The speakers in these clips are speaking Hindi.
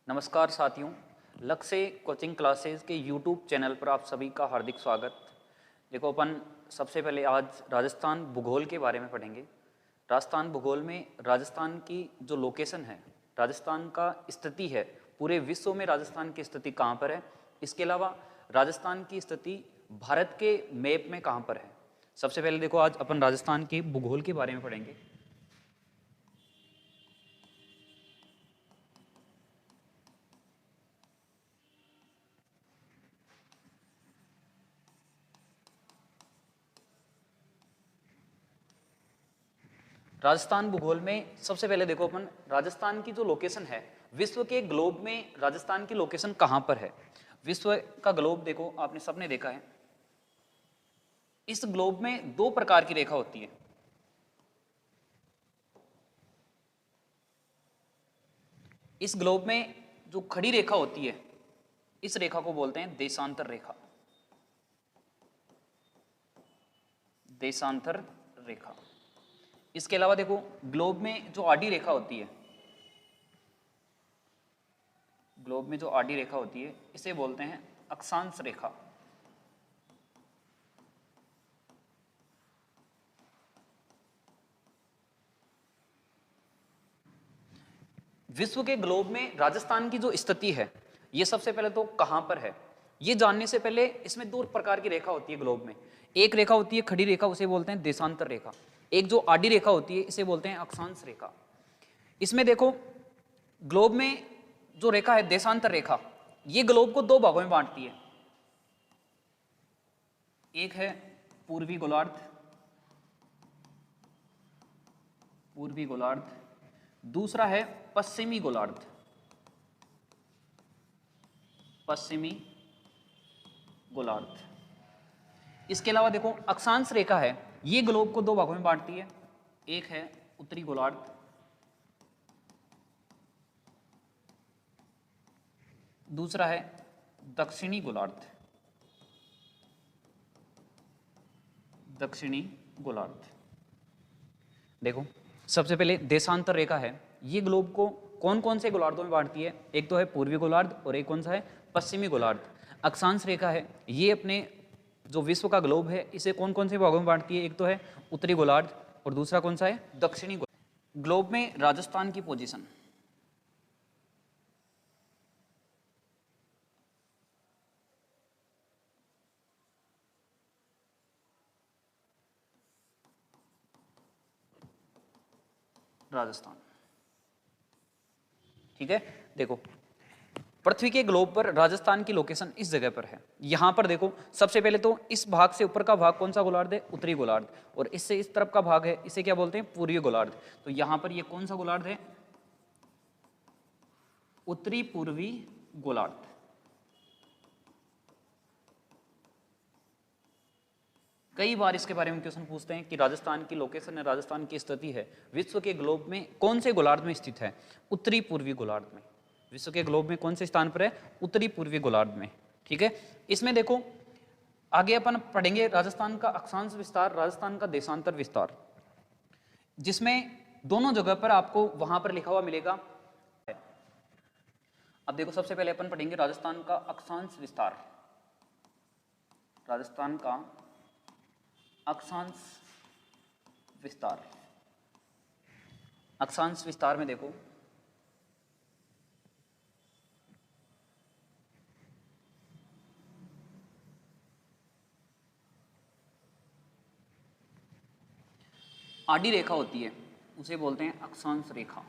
नमस्कार साथियों, लक्ष्य कोचिंग क्लासेस के यूट्यूब चैनल पर आप सभी का हार्दिक स्वागत। देखो अपन सबसे पहले आज राजस्थान भूगोल के बारे में पढ़ेंगे। राजस्थान भूगोल में राजस्थान की जो लोकेशन है, राजस्थान का स्थिति है, पूरे विश्व में राजस्थान की स्थिति कहाँ पर है, इसके अलावा राजस्थान की स्थिति भारत के मैप में कहाँ पर है। सबसे पहले देखो आज अपन राजस्थान के भूगोल के बारे में पढ़ेंगे। राजस्थान भूगोल में सबसे पहले देखो अपन राजस्थान की जो लोकेशन है, विश्व के ग्लोब में राजस्थान की लोकेशन कहां पर है। विश्व का ग्लोब देखो, आपने सबने देखा है। इस ग्लोब में दो प्रकार की रेखा होती है। इस ग्लोब में जो खड़ी रेखा होती है, इस रेखा को बोलते हैं देशांतर रेखा। देशांतर रेखा। इसके अलावा देखो ग्लोब में जो आडी रेखा होती है, ग्लोब में जो आडी रेखा होती है इसे बोलते हैं अक्षांश रेखा। विश्व के ग्लोब में राजस्थान की जो स्थिति है, ये सबसे पहले तो कहां पर है ये जानने से पहले इसमें दो प्रकार की रेखा होती है ग्लोब में। एक रेखा होती है खड़ी रेखा, उसे बोलते हैं देशांतर रेखा। एक जो आडी रेखा होती है इसे बोलते हैं अक्षांश रेखा। इसमें देखो ग्लोब में जो रेखा है देशांतर रेखा, ये ग्लोब को दो भागों में बांटती है। एक है पूर्वी गोलार्ध, पूर्वी गोलार्ध। दूसरा है पश्चिमी गोलार्ध, पश्चिमी गोलार्ध। इसके अलावा देखो अक्षांश रेखा है, ये ग्लोब को दो भागों में बांटती है। एक है उत्तरी गोलार्ध, दूसरा है दक्षिणी गोलार्ध, दक्षिणी गोलार्ध। देखो सबसे पहले देशांतर रेखा है, ये ग्लोब को कौन कौन से गोलार्धों में बांटती है। एक तो है पूर्वी गोलार्ध और एक कौन सा है, पश्चिमी गोलार्ध। अक्षांश रेखा है, ये अपने जो विश्व का ग्लोब है इसे कौन कौन से भागों में बांटती है। एक तो है उत्तरी गोलार्ध और दूसरा कौन सा है, दक्षिणी गोलार्ध। ग्लोब में राजस्थान की पोजीशन, राजस्थान, ठीक है। देखो पृथ्वी के ग्लोब पर राजस्थान की लोकेशन इस जगह पर है। यहां पर देखो सबसे पहले तो इस भाग से ऊपर का भाग कौन सा गोलार्ध है, उत्तरी गोलार्ध। और इससे इस तरफ का भाग है, इसे क्या बोलते हैं, पूर्वी गोलार्ध। तो यहां पर ये कौन सा गोलार्ध है, उत्तरी पूर्वी गोलार्ध। कई बार इसके बारे में क्वेश्चन पूछते हैं कि राजस्थान की लोकेशन है, राजस्थान की स्थिति है, विश्व के ग्लोब में कौन से गोलार्ध में स्थित है, उत्तरी पूर्वी गोलार्ध में। विश्व के ग्लोब में कौन से स्थान पर है, उत्तरी पूर्वी गोलार्ध में, ठीक है। इसमें देखो आगे अपन पढ़ेंगे राजस्थान का अक्षांश विस्तार, राजस्थान का देशांतर विस्तार, जिसमें दोनों जगह पर आपको वहां पर लिखा हुआ मिलेगा। अब देखो सबसे पहले अपन पढ़ेंगे राजस्थान का अक्षांश विस्तार, राजस्थान का अक्षांश विस्तार। अक्षांश विस्तार में देखो आडी रेखा होती है, उसे बोलते हैं अक्षांश रेखा।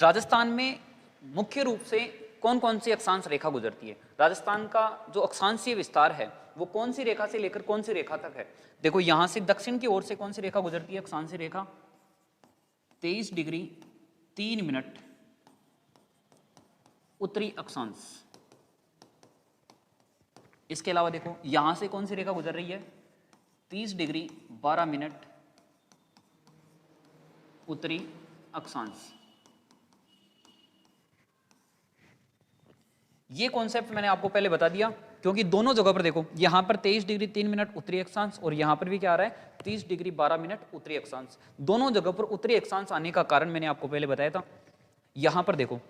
राजस्थान में मुख्य रूप से कौन कौन सी अक्षांश रेखा गुजरती है, राजस्थान का जो अक्षांशीय विस्तार है वो कौन सी रेखा से लेकर कौन सी रेखा तक है। देखो यहां से दक्षिण की ओर से कौन सी रेखा गुजरती है, अक्षांशीय रेखा 23 डिग्री 3 मिनट उत्तरी अक्षांश। इसके अलावा देखो यहां से कौन सी रेखा गुजर रही है, 30 डिग्री 12 मिनट उत्तरी अक्षांश। ये कॉन्सेप्ट मैंने आपको पहले बता दिया क्योंकि दोनों जगह पर देखो, यहाँ पर 23 डिग्री 3 मिनट उत्तरी अक्षांश और यहाँ पर भी क्या आ रहा है 30 डिग्री 12 मिनट उत्तरी अक्षांश। दोनों जगह पर उत्तरी अक्षांश आने का कारण मैंने आपको पहले बताया था। यहाँ पर देखो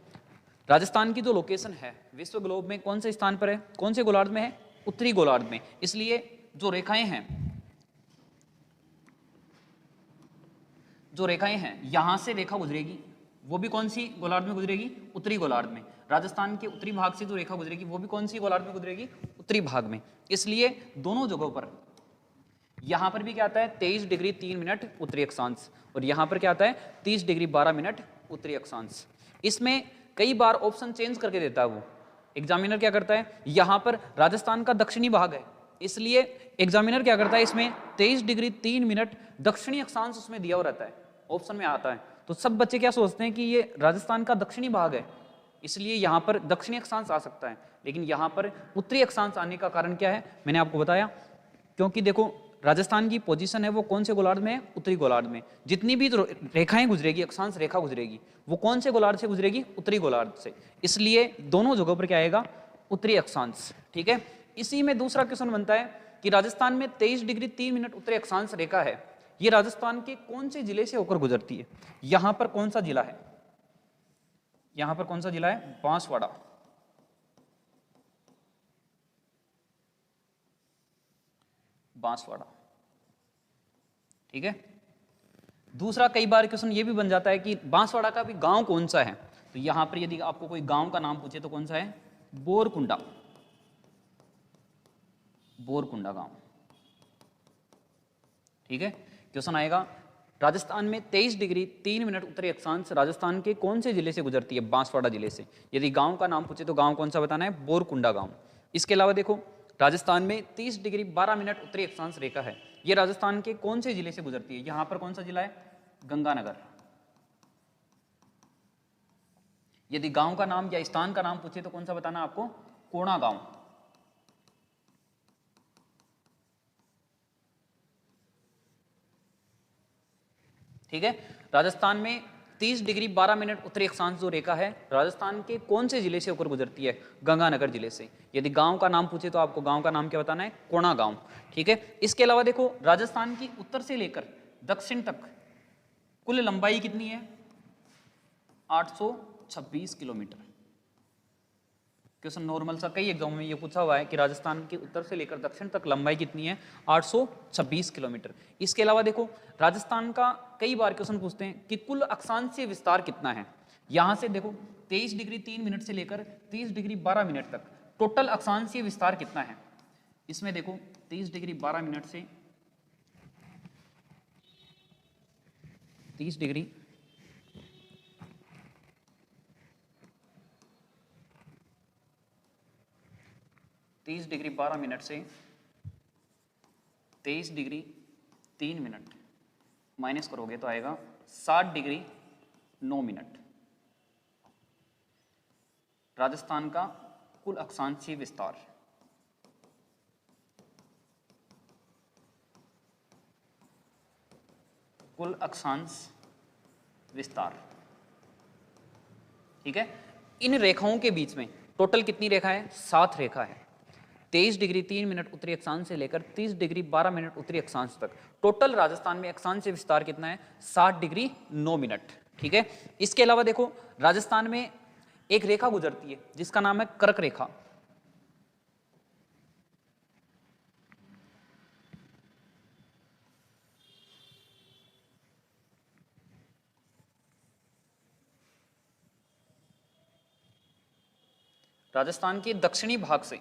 राजस्थान की जो लोकेशन है विश्व ग्लोब में कौन से स्थान पर है, कौन से गोलार्ध में है, उत्तरी गोलार्ध में। इसलिए जो रेखाएं हैं यहां से रेखा गुजरेगी, वो भी कौन सी गोलार्ध में गुजरेगी, उत्तरी गोलार्ध में। राजस्थान के उत्तरी भाग से जो रेखा गुजरेगी वो भी कौन सी गोलार्ध में गुजरेगी, उत्तरी भाग में। इसलिए दोनों जगहों पर यहां पर भी क्या आता है 23 डिग्री 3 मिनट उत्तरी अक्षांश और यहां पर क्या आता है 30 डिग्री 12 मिनट उत्तरी अक्षांश। इसमें कई बार ऑप्शन चेंज करके देता है वो एग्जामिनर, क्या करता है यहां पर राजस्थान का दक्षिणी भाग है, इसलिए एग्जामिनर क्या करता है इसमें 23 डिग्री 3 मिनट दक्षिणी अक्षांश उसमें दिया हुआ रहता है, ऑप्शन में आता है। तो सब बच्चे क्या सोचते हैं कि ये राजस्थान का दक्षिणी भाग है, इसलिए यहाँ पर दक्षिणी अक्षांश आ सकता है, लेकिन यहाँ पर उत्तरी अक्षांश आने का कारण क्या है मैंने आपको बताया। क्योंकि देखो राजस्थान की पोजीशन है वो कौन से गोलार्ध में है, उत्तरी गोलार्ध में। जितनी भी रेखाएं गुजरेगी, अक्षांश रेखा गुजरेगी, वो कौन से गोलार्ध से गुजरेगी, उत्तरी गोलार्ध से। इसलिए दोनों जगहों पर क्या आएगा, उत्तरी अक्षांश। ठीक है, इसी में दूसरा क्वेश्चन बनता है कि राजस्थान में 23 डिग्री 3 मिनट उत्तरी अक्षांश रेखा है, ये राजस्थान के कौन से जिले से होकर गुजरती है। यहां पर कौन सा जिला है, यहां पर कौन सा जिला है, बांसवाड़ा। बांसवाड़ा, ठीक है। दूसरा कई बार क्वेश्चन ये भी बन जाता है कि बांसवाड़ा का भी गांव कौन सा है। तो यहां पर यदि आपको कोई गांव का नाम पूछे तो कौन सा है, बोरकुंडा, बोरकुंडा गांव। ठीक है, क्वेश्चन आएगा राजस्थान में 23 डिग्री 3 मिनट उत्तरी अक्षांश राजस्थान के कौन से जिले से गुजरती है, बांसवाड़ा जिले से। यदि गांव का नाम पूछे तो गांव कौन सा बताना है, बोरकुंडा गांव। इसके अलावा देखो राजस्थान में 30 डिग्री 12 मिनट उत्तरी अक्षांश रेखा है, ये राजस्थान के कौन से जिले से गुजरती है। यहां पर कौन सा जिला है, गंगानगर। यदि गांव का नाम या स्थान का नाम पूछे तो कौन सा बताना आपको, कोणा गांव। ठीक है, राजस्थान में 30 डिग्री 12 मिनट उत्तरी अक्षांश जो रेखा है राजस्थान के कौन से जिले से होकर गुजरती है, गंगानगर जिले से। यदि गांव का नाम पूछे तो आपको गांव का नाम क्या बताना है, कोणा गांव। ठीक है, इसके अलावा देखो राजस्थान की उत्तर से लेकर दक्षिण तक कुल लंबाई कितनी है, 826 किलोमीटर। क्वेश्चन नॉर्मल सा कई एग्जाम में ये पूछा हुआ है कि राजस्थान के उत्तर से लेकर दक्षिण तक लंबाई कितनी है, 826 किलोमीटर। इसके अलावा देखो राजस्थान का कई बार क्वेश्चन पूछते हैं कि कुल अक्षांशीय विस्तार कितना है। यहां से देखो 23 डिग्री 3 मिनट से लेकर 30 डिग्री 12 मिनट तक टोटल अक्षांशीय विस्तार कितना है। इसमें देखो 30 डिग्री 12 मिनट से 30 डिग्री 30 डिग्री 12 मिनट से 23 डिग्री 3 मिनट माइनस करोगे तो आएगा 60 डिग्री 9 मिनट। राजस्थान का कुल अक्षांशीय विस्तार। कुल अक्षांश विस्तार। ठीक है, इन रेखाओं के बीच में टोटल कितनी रेखा है, 7 रेखा है। 23 डिग्री 3 मिनट उत्तरी अक्षांश से लेकर 30 डिग्री 12 मिनट उत्तरी अक्षांश तक टोटल राजस्थान में अक्षांशीय विस्तार कितना है, 60 डिग्री 9 मिनट। ठीक है, इसके अलावा देखो राजस्थान में एक रेखा गुजरती है जिसका नाम है कर्क रेखा। राजस्थान के दक्षिणी भाग से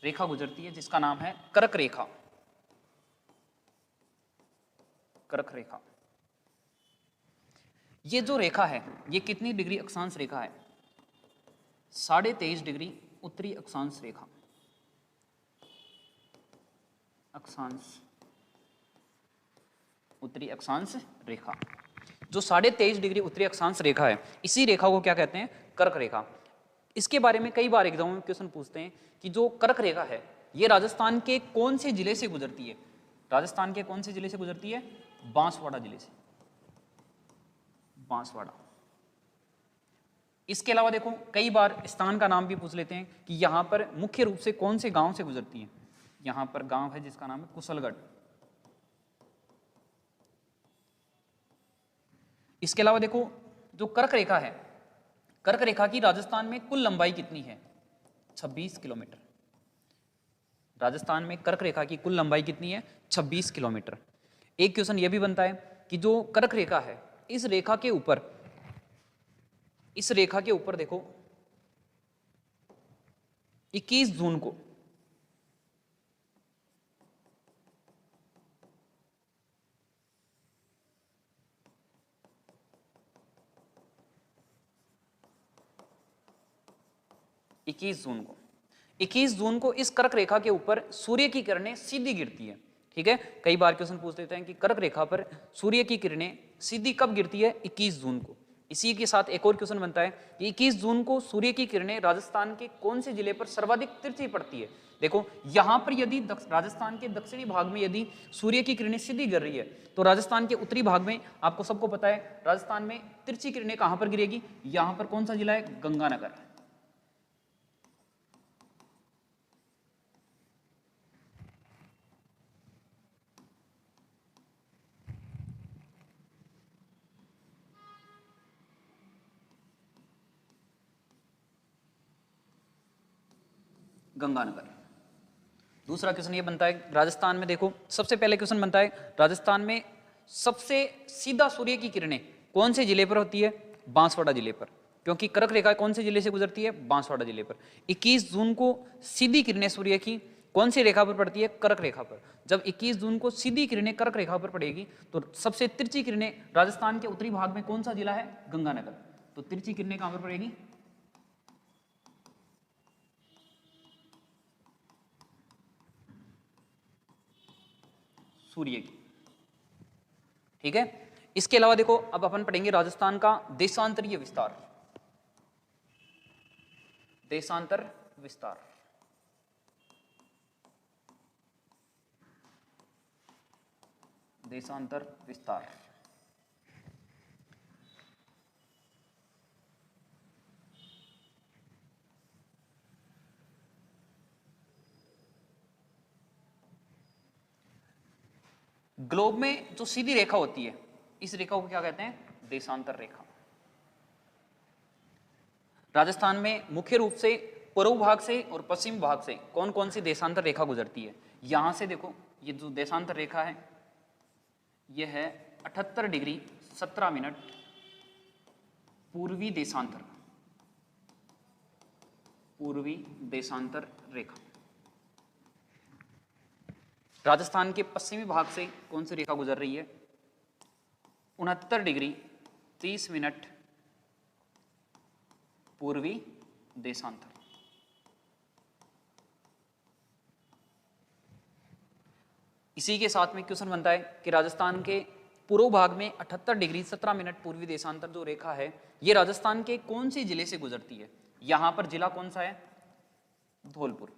रेखा गुजरती है जिसका नाम है कर्क रेखा। कर्क रेखा, ये जो रेखा है ये कितनी डिग्री अक्षांश रेखा है, 23.5 डिग्री उत्तरी अक्षांश रेखा। अक्षांश उत्तरी अक्षांश रेखा, जो 23.5 डिग्री उत्तरी अक्षांश रेखा है, इसी रेखा को क्या कहते हैं, कर्क रेखा। इसके बारे में कई बार एग्जाम में क्वेश्चन पूछते हैं कि जो कर्क रेखा है ये राजस्थान के कौन से जिले से गुजरती है। राजस्थान के कौन से जिले से गुजरती है, बांसवाड़ा जिले से। बांसवाड़ा। इसके अलावा देखो कई बार स्थान का नाम भी पूछ लेते हैं कि यहाँ पर मुख्य रूप से कौन से गांव से गुजरती है। यहाँ पर गांव है जिसका नाम है कुशलगढ़। इसके अलावा देखो जो कर्क रेखा है, कर्क रेखा की राजस्थान में कुल लंबाई कितनी है? 26 किलोमीटर। राजस्थान में कर्क रेखा की कुल लंबाई कितनी है? 26 किलोमीटर। एक क्वेश्चन यह भी बनता है कि जो कर्क रेखा है, इस रेखा के ऊपर, इस रेखा के ऊपर देखो 21 जून को इक्कीस जून को इस कर्क रेखा के ऊपर सूर्य की किरणें सीधी गिरती है। ठीक है, कई बार क्वेश्चन पूछ लेते हैं कि कर्क रेखा पर सूर्य की किरणें सीधी कब गिरती है? 21 जून को। इसी के साथ एक और क्वेश्चन बनता है कि 21 जून को सूर्य की किरणें राजस्थान के कौन से जिले पर सर्वाधिक तिरछी पड़ती है? देखो यहां पर यदि राजस्थान के दक्षिणी भाग में यदि सूर्य की किरणें सीधी गिर रही है, तो राजस्थान के उत्तरी भाग में आपको सबको पता है राजस्थान में तिरछी किरणें कहां पर गिरेगी? यहां पर कौन सा जिला है? गंगानगर। गंगानगर। दूसरा क्वेश्चन ये बनता है राजस्थान में, देखो सबसे पहले क्वेश्चन बनता है राजस्थान में सबसे सीधा सूर्य की किरणें कौन से जिले पर होती है? बांसवाड़ा जिले पर, क्योंकि कर्क रेखा कौन से जिले से गुजरती है? बांसवाड़ा जिले पर। 21 जून को सीधी किरणें सूर्य की कौन सी रेखा पर पड़ती है? कर्क रेखा पर। जब 21 जून को सीधी किरणें कर्क रेखा पर पड़ेगी तो सबसे तिरछी किरणें राजस्थान के उत्तरी भाग में कौन सा जिला है? गंगानगर। तो तिरछी किरणें कहां पर पड़ेगी? सूर्य की। ठीक है, इसके अलावा देखो अब अपन पढ़ेंगे राजस्थान का देशांतरीय विस्तार। देशांतर विस्तार। देशांतर विस्तार। ग्लोब में जो सीधी रेखा होती है, इस रेखा को क्या कहते हैं? देशांतर रेखा। राजस्थान में मुख्य रूप से पूर्व भाग से और पश्चिम भाग से कौन कौन सी देशांतर रेखा गुजरती है? यहां से देखो ये जो देशांतर रेखा है ये है 78 डिग्री 17 मिनट पूर्वी देशांतर, पूर्वी देशांतर रेखा। राजस्थान के पश्चिमी भाग से कौन सी रेखा गुजर रही है? 69 डिग्री 30 मिनट पूर्वी देशांतर। इसी के साथ में क्वेश्चन बनता है कि राजस्थान के पूर्व भाग में 78 डिग्री 17 मिनट पूर्वी देशांतर जो रेखा है ये राजस्थान के कौन से जिले से गुजरती है? यहां पर जिला कौन सा है? धौलपुर।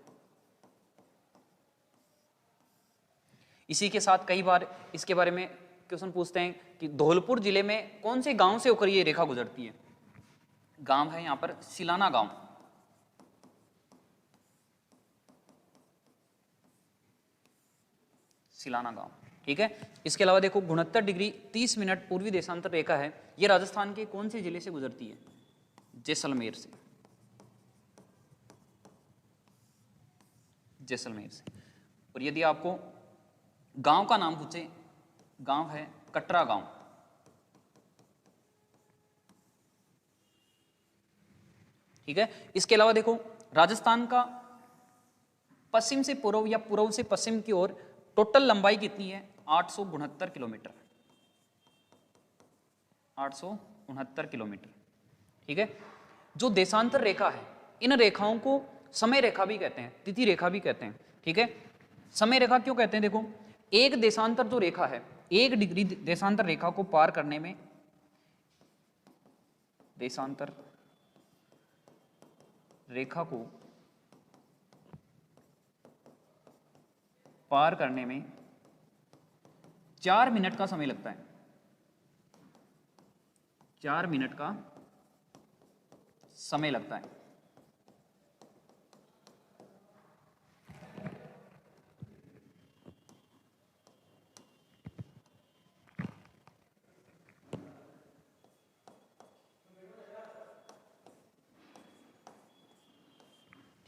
इसी के साथ कई बार इसके बारे में क्वेश्चन पूछते हैं कि धौलपुर जिले में कौन से गांव से होकर ये रेखा गुजरती है? गांव है यहां पर सिलाना गांव। सिलाना गांव। ठीक है, इसके अलावा देखो 69 डिग्री 30 मिनट पूर्वी देशांतर रेखा है, ये राजस्थान के कौन से जिले से गुजरती है? जैसलमेर से। जैसलमेर से। और यदि आपको गांव का नाम पूछे, गांव है कटरा गांव। ठीक है, इसके अलावा देखो राजस्थान का पश्चिम से पूर्व या पूर्व से पश्चिम की ओर टोटल लंबाई कितनी है? 869 किलोमीटर। 869 किलोमीटर। ठीक है, जो देशांतर रेखा है इन रेखाओं को समय रेखा भी कहते हैं, तिथि रेखा भी कहते हैं। ठीक है, समय रेखा क्यों कहते हैं? देखो एक देशांतर जो रेखा है, 1 डिग्री देशांतर रेखा को पार करने में, देशांतर रेखा को पार करने में 4 मिनट का समय लगता है। 4 मिनट का समय लगता है।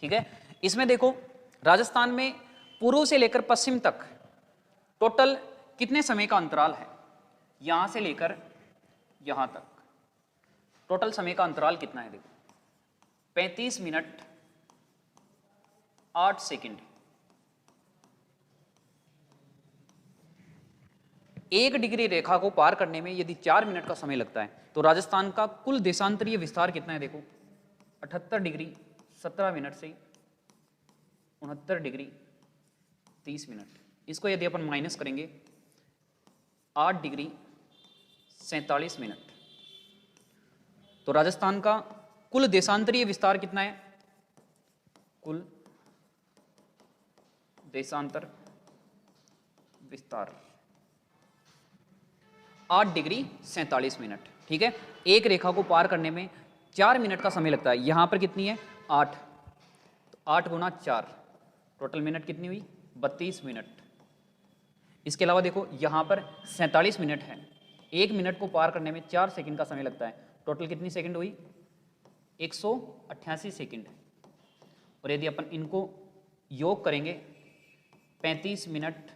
ठीक है, इसमें देखो राजस्थान में पूर्व से लेकर पश्चिम तक टोटल कितने समय का अंतराल है, यहां से लेकर यहां तक टोटल समय का अंतराल कितना है? देखो 35 मिनट 8 सेकंड। 1 डिग्री रेखा को पार करने में यदि 4 मिनट का समय लगता है तो राजस्थान का कुल देशांतरीय विस्तार कितना है? देखो 78 डिग्री 17 मिनट से 69 डिग्री 30 मिनट। इसको यदि अपन माइनस करेंगे 8 डिग्री 47 मिनट, तो राजस्थान का कुल देशांतरीय विस्तार कितना है? कुल देशांतर विस्तार 8 डिग्री 47 मिनट। ठीक है, एक रेखा को पार करने में 4 मिनट का समय लगता है। यहां पर कितनी है? 8, तो 8 गुना 4, टोटल मिनट कितनी हुई? 32 मिनट। इसके अलावा देखो यहां पर 47 मिनट है, 1 मिनट को पार करने में 4 सेकंड का समय लगता है, टोटल कितनी सेकंड हुई? 188 सेकंड। और यदि अपन इनको योग करेंगे 35 मिनट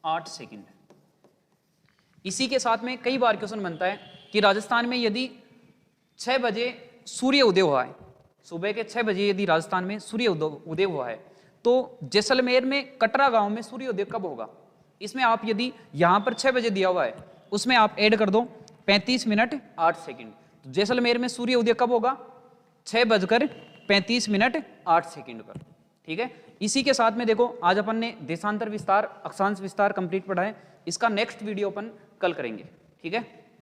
8 सेकंड। इसी के साथ में कई बार क्वेश्चन बनता है कि राजस्थान में यदि 6 बजे सूर्य उदय हुआ है, सुबह के 6 बजे यदि राजस्थान में सूर्य उदय हुआ है, तो जैसलमेर में कटरा गांव में सूर्य उदय कब होगा? इसमें आप यदि यहां पर 6 बजे दिया हुआ है, उसमें आप ऐड कर दो 35 मिनट 8 सेकंड। तो जैसलमेर में सूर्य उदय कब होगा? 6:35 मिनट 8 सेकंड पर। ठीक है, इसी के साथ में देखो आज अपन ने देशांतर विस्तार, अक्षांश विस्तार कंप्लीट पढ़ा है। इसका नेक्स्ट वीडियो अपन कल करेंगे। ठीक है।